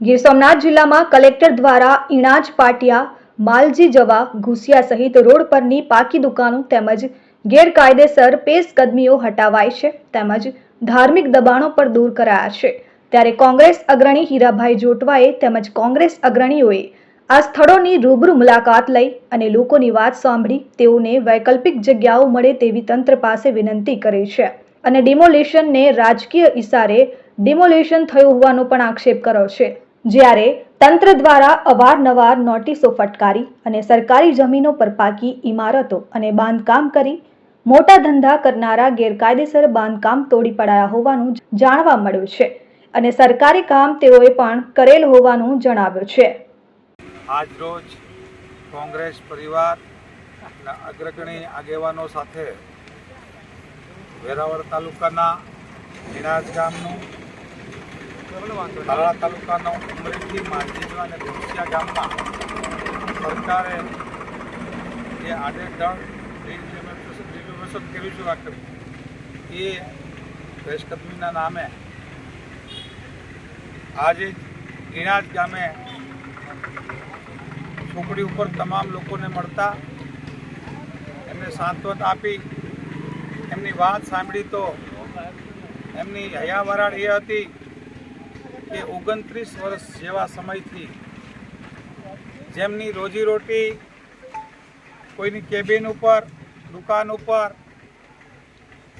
ગીર સોમનાથ જિલ્લામાં કલેક્ટર દ્વારા ઇણાજ પાટિયા માલજી જવા ઘુસિયા સહિત રોડ પરની પાકી દુકાનો તેમજ ગેરકાયદેસર પેશકદમીઓ હટાવાઈ છે તેમજ ધાર્મિક દબાણો પર દૂર કરાયા છે। ત્યારે કોંગ્રેસ અગ્રણી હીરાભાઈ જોટવાએ તેમજ કોંગ્રેસ અગ્રણીઓએ આ સ્થળોની રૂબરૂ મુલાકાત લઈ અને લોકોની વાત સાંભળી તેઓને વૈકલ્પિક જગ્યાઓ મળે તેવી તંત્ર પાસે વિનંતી કરી છે અને ડિમોલિશનને રાજકીય ઇશારે ડિમોલિશન થયું હોવાનો પણ આક્ષેપ કર્યો છે। જ્યારે તંત્ર દ્વારા અવારનવાર નોટિસો ફટકારી અને સરકારી જમીનો પર પાકી ઇમારતો અને બાંધકામ કરી મોટા ધંધા કરનારા ગેરકાયદેસર બાંધકામ તોડી પડાયા હોવાનું જાણવા મળ્યું છે અને સરકારી કામ તેઓએ પણ કરેલ હોવાનું જણાવ્યું છે। આજ રોજ કોંગ્રેસ પરિવારના અગ્રગણી આગેવાનો સાથે વેરાવળ તાલુકાના ઇણાજ ગામનું, તાલાળા તાલુકાનો ઉમરેઠી માલજીજવા અને ઘુસિયા ગામમાં સરકારે જે આડેધડ ડિમોલિશન કર્યું છે એ પેશકદમીના નામે આજે ઇણાજ ગામે ઝૂંપડી ઉપર તમામ લોકોને મળતા એમને સાંત્વન આપી એમની વાત સાંભળી તો એમની હૈયાવરાળ એ હતી કે 29 વર્ષ જેવા સમયથી જેમની રોજીરોટી કોઈની કેબિન ઉપર, દુકાન ઉપર,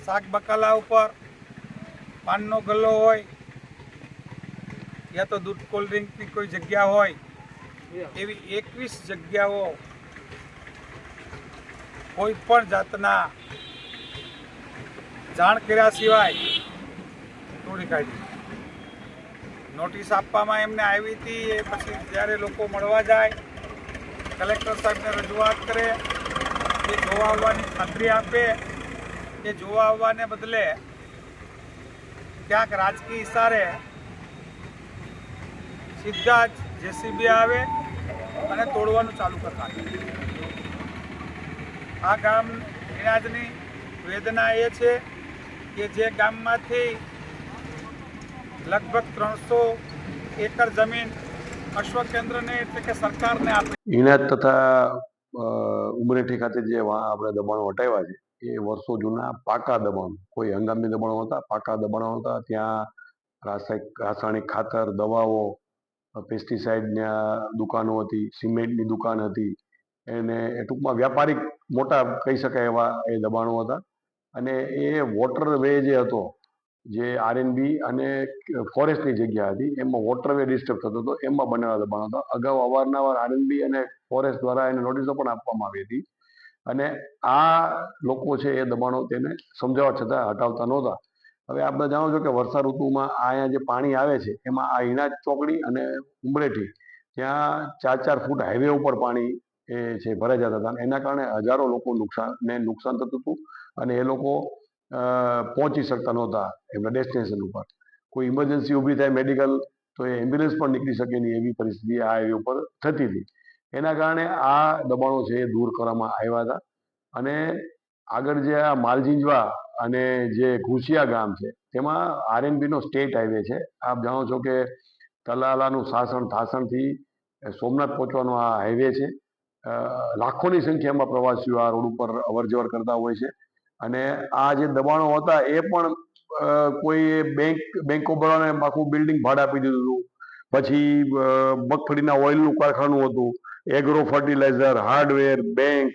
શાક બકાલા ઉપર, પાનનો ગલ્લો હોય યા તો દૂધ કોલ્ડ ડ્રિંકની કોઈ જગ્યા હોય એવી 21 જગ્યાઓ કોઈ પણ જાતના જાણ કર્યા સિવાય તોડી કાઢી। નોટિસ આપવામાં એમને આવી હતી એ પછી જ્યારે લોકો મળવા જાય કલેક્ટર સાહેબને રજૂઆત કરે એ જોવા આવવાની ખાતરી આપે એ જોવા આવવાને બદલે ક્યાંક રાજકીય ઇશારે સીધા જ જેસીબી આવે અને તોડવાનું ચાલુ કરતા। આ ગામ ઇણાજની વેદના એ છે કે જે ગામમાંથી લગભગ 300 એકર જમીન અશ્વકેન્દ્રને એટલે કે સરકારને આપી। ઇણાજ તથા ઉમરેઠી ખાતે જે આપણે દબાણો હટાવ્યા છે એ વર્ષો જૂના પાકા દબાણો, કોઈ હંગામી દબાણો હતા, પાકા દબાણો હતા। ત્યાં રાસાયણિક ખાતર, દવાઓ, પેસ્ટિસાઇડની દુકાનો હતી, સિમેન્ટની દુકાન હતી, એને ટૂંકમાં વ્યાપારિક મોટા કહી શકાય એવા એ દબાણો હતા। અને એ વોટરવે જે હતો, જે આરએનબી અને ફોરેસ્ટની જગ્યા હતી, એમાં વોટરવે ડિસ્ટર્બ થતો હતો, એમાં બનેલા દબાણો હતા। અગાઉ અવારનવાર આરએનબી અને ફોરેસ્ટ દ્વારા એને નોટિસો પણ આપવામાં આવી હતી અને આ લોકો છે એ દબાણો તેને સમજાવવા છતાં હટાવતા નહોતા। હવે આપણે જાણો છો કે વર્ષા ઋતુમાં અહીંયા જે પાણી આવે છે એમાં આ ઇણાજ ચોકડી અને ઉમરેઠી ત્યાં 4-4 ફૂટ હાઈવે ઉપર પાણી એ છે ભરાઈ જતા હતા। એના કારણે હજારો લોકો નુકસાન થતું હતું અને એ લોકો પહોંચી શકતા નહોતા એમના ડેસ્ટિનેશન ઉપર। કોઈ ઇમરજન્સી ઊભી થાય મેડિકલ તો એ એમ્બ્યુલન્સ પણ નીકળી શકે નહીં એવી પરિસ્થિતિ આ હાઈવે ઉપર થતી હતી। એના કારણે આ દબાણો છે એ દૂર કરવામાં આવ્યા હતા અને આગળ જે આ માલજીંજવા અને જે ઘુસિયા ગામ છે તેમાં આરએનબીનો સ્ટેટ હાઈવે છે। આપ જાણો છો કે તલાલાનું થાસણથી સોમનાથ પહોંચવાનો આ હાઈવે છે। લાખોની સંખ્યામાં પ્રવાસીઓ આ રોડ ઉપર અવરજવર કરતા હોય છે અને આ જે દબાણો હતા એ પણ કોઈ બેંક ઓફ બરોડાને આખું બિલ્ડિંગ ભાડે આપી દીધું હતું। પછી મગફળીના ઓઇલનું કારખાનું હતું, એગ્રો ફર્ટિલાઇઝર, હાર્ડવેર, બેંક,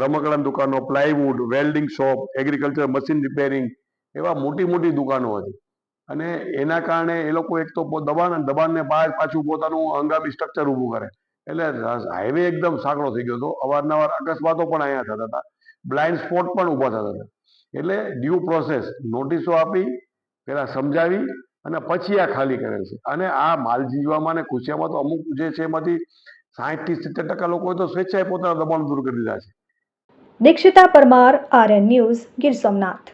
રમકડાની દુકાનો, plywood, welding shop, agriculture machine repairing, એવા મોટી મોટી દુકાનો હતી અને એના કારણે એ લોકો એક તો દબાણને બહાર પાછું પોતાનું હંગામી સ્ટ્રક્ચર ઊભું કરે એટલે હાઈવે એકદમ સાંકડો થઈ ગયો હતો। અવારનવાર અકસ્માતો પણ અહીંયા થતા હતા, બ્લાઇન્ડ સ્પોટ પણ ઊભા થતા હતા। એટલે ડ્યુ પ્રોસેસ નોટિસો આપી, પહેલાં સમજાવી અને પછી આ ખાલી કરેલ છે અને આ માલજીવામાં અને ઘુસિયામાં તો અમુક જે છે એમાંથી 60 થી 70% લોકોએ તો સ્વેચ્છાએ પોતાના દબાણ દૂર કરી દીધા છે। Dikshita Parmar, RN news, Gir Somnath.